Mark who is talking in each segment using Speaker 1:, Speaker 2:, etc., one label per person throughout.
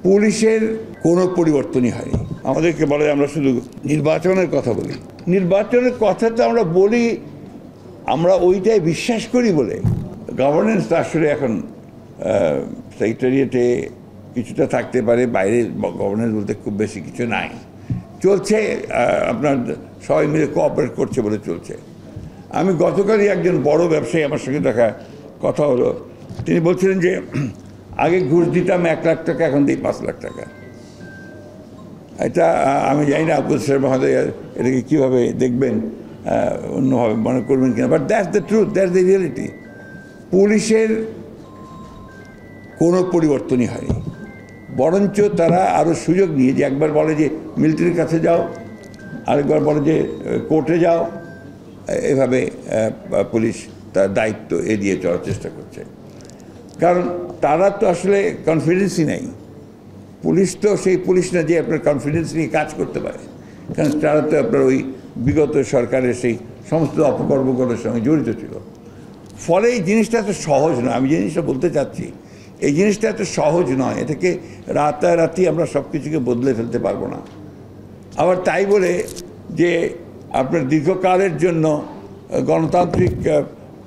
Speaker 1: পুলিশের কোনো পরিবর্তনই হয়নি। আমাদেরকে বলে আমরা শুধু নির্বাচনের কথা বলি। নির্বাচনের কথা তো আমরা বলি, আমরা ওইটাই বিশ্বাস করি বলে। গভর্নেন্স আসলে এখন সেক্রেটারিয়েটে কিছুটা থাকতে পারে, বাইরে গভর্নেন্স বলতে খুব বেশি কিছু নাই। চলছে, আপনার সবাই মিলে কোঅপারেট করছে বলে চলছে। আমি গতকালই একজন বড় ব্যবসায়ী আমার সঙ্গে দেখা কথা হলো, তিনি বলছিলেন যে আগে ঘুষ দিতাম 1 লাখ টাকা, এখন দিই 5 লাখ টাকা। এটা আমি জানি না আব্দুল সাহেব মহোদয় এটাকে কীভাবে দেখবেন, অন্যভাবে মনে করবেন কিনা, but that's the truth, that's the reality. পুলিশের কোনো পরিবর্তনই হয়নি, বরঞ্চ তারা আরও সুযোগ নিয়ে, যে একবার বলে যে মিলিটারির কাছে যাও, আরেকবার বলে যে কোর্টে যাও, এভাবে পুলিশ তার দায়িত্ব এড়িয়ে চলার চেষ্টা করছে। কারণ তারা তো আসলে কনফিডেন্সই নেই। পুলিশ তো সেই পুলিশ না যে আপনার কনফিডেন্স নিয়ে কাজ করতে পারে, কারণ তারা তো আপনার ওই বিগত সরকারের সেই সমস্ত অপকর্মগুলোর সঙ্গে জড়িত ছিল। ফলে এই জিনিসটা এত সহজ নয়। আমি যে জিনিসটা বলতে চাচ্ছি, এই জিনিসটা এত সহজ নয়। এটাকে রাতারাতি আমরা সব কিছুকে বদলে ফেলতে পারবো না। আবার তাই বলে যে আপনার দীর্ঘকালের জন্য গণতান্ত্রিক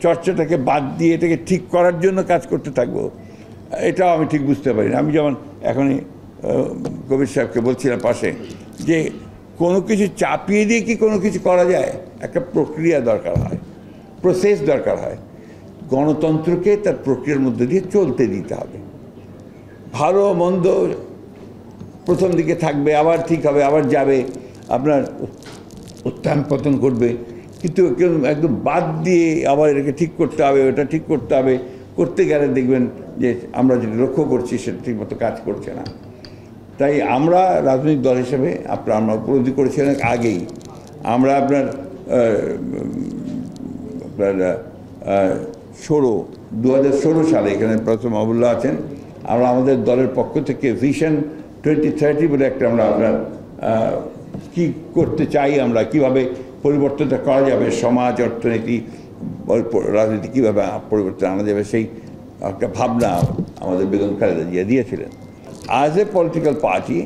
Speaker 1: চর্চাটাকে বাদ দিয়ে এটাকে ঠিক করার জন্য কাজ করতে থাকবো, এটাও আমি ঠিক বুঝতে পারি না। আমি যেমন এখনই কবির সাহেবকে বলছিলাম পাশে, যে কোনো কিছু চাপিয়ে দিয়ে কি কোনো কিছু করা যায়? একটা প্রক্রিয়া দরকার হয়, প্রসেস দরকার হয়। গণতন্ত্রকে তার প্রক্রিয়ার মধ্যে দিয়ে চলতে দিতে হবে। ভালো মন্দ প্রথম দিকে থাকবে, আবার ঠিক হবে, আবার যাবে, আপনার উত্থান পতন করবে, কিন্তু কেউ একদম বাদ দিয়ে আবার এটাকে ঠিক করতে হবে, ওটা ঠিক করতে হবে, করতে গেলে দেখবেন যে আমরা যেটা লক্ষ্য করছি সেটা ঠিকমতো কাজ করছে না। তাই আমরা রাজনৈতিক দল হিসেবে আমরা উপলব্ধি করেছি অনেক আগেই। আমরা আপনার 2016 সালে এখানে প্রথম আবুল্লাহ আছেন, আমরা আমাদের দলের পক্ষ থেকে ভিশন 2030 বলে একটা আমরা আপনার কী করতে চাই, আমরা কীভাবে পরিবর্তনটা করা যাবে, সমাজ, অর্থনীতি, রাজনীতি কীভাবে পরিবর্তন আনা যাবে, সেই একটা ভাবনা আমাদের বেগম খালেদা জিয়া দিয়েছিলেন। অ্যাজ এ পলিটিক্যাল পার্টি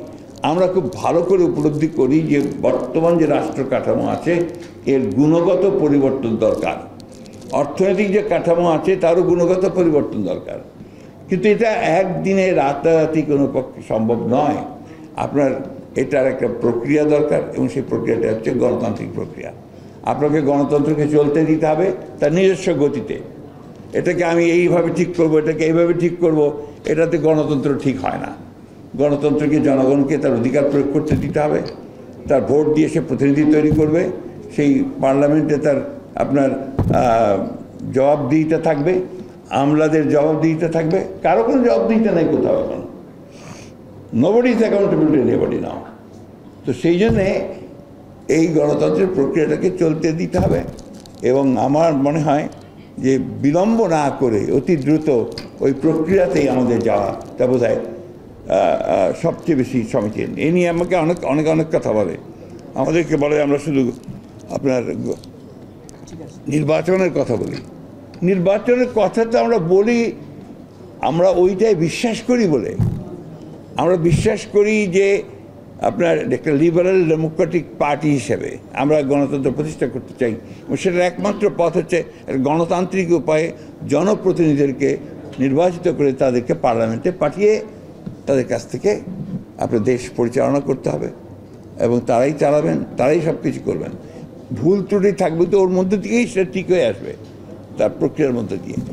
Speaker 1: আমরা খুব ভালো করে উপলব্ধি করি যে বর্তমান যে রাষ্ট্র কাঠামো আছে এর গুণগত পরিবর্তন দরকার। অর্থনৈতিক যে কাঠামো আছে তারও গুণগত পরিবর্তন দরকার, কিন্তু এটা একদিনে রাতারাতি কোনো পক্ষে সম্ভব নয়। আপনার এটার একটা প্রক্রিয়া দরকার, এবং সেই প্রক্রিয়াটা হচ্ছে গণতান্ত্রিক প্রক্রিয়া। আপনাকে গণতন্ত্রকে চলতে দিতে হবে তার নিজস্ব গতিতে। এটাকে আমি এইভাবে ঠিক করব, এটাকে এইভাবে ঠিক করব, এটাতে গণতন্ত্র ঠিক হয় না। গণতন্ত্রকে জনগণকে তার অধিকার প্রয়োগ করতে দিতে হবে, তার ভোট দিয়ে সে প্রতিনিধি তৈরি করবে, সেই পার্লামেন্টে তার আপনার জবাবদিহিতা থাকবে, আমলাদের জবাবদিহিতা থাকবে। কারো কোনো জবাবদিহিতা নেই কোথাও এখন, nobody is accountable to anybody now. তো সেই জন্যে এই গণতন্ত্রের প্রক্রিয়াটাকে চলতে দিতে হবে, এবং আমার মনে হয় যে বিলম্ব না করে অতি দ্রুত ওই প্রক্রিয়াতেই আমাদের যাওয়াটা বোধ হয় সবচেয়ে বেশি সমীচীন। এ নিয়ে আমাকে অনেক কথা বলে, আমাদেরকে বলে আমরা শুধু আপনার নির্বাচনের কথা বলি। নির্বাচনের কথা তো আমরা বলি, আমরা ওইটাই বিশ্বাস করি বলে। আমরা বিশ্বাস করি যে আপনার একটা লিবারেল ডেমোক্রেটিক পার্টি হিসেবে আমরা গণতন্ত্র প্রতিষ্ঠা করতে চাই, এবং সেটার একমাত্র পথ হচ্ছে গণতান্ত্রিক উপায়ে জনপ্রতিনিধিদেরকে নির্বাচিত করে তাদেরকে পার্লামেন্টে পাঠিয়ে তাদের কাছ থেকে আপনার দেশ পরিচালনা করতে হবে, এবং তারাই চালাবেন, তারাই সব কিছু করবেন। ভুল ত্রুটি থাকবে তো ওর মধ্যে থেকেই সেটা ঠিক হয়ে আসবে, তার প্রক্রিয়ার মধ্যে দিয়ে।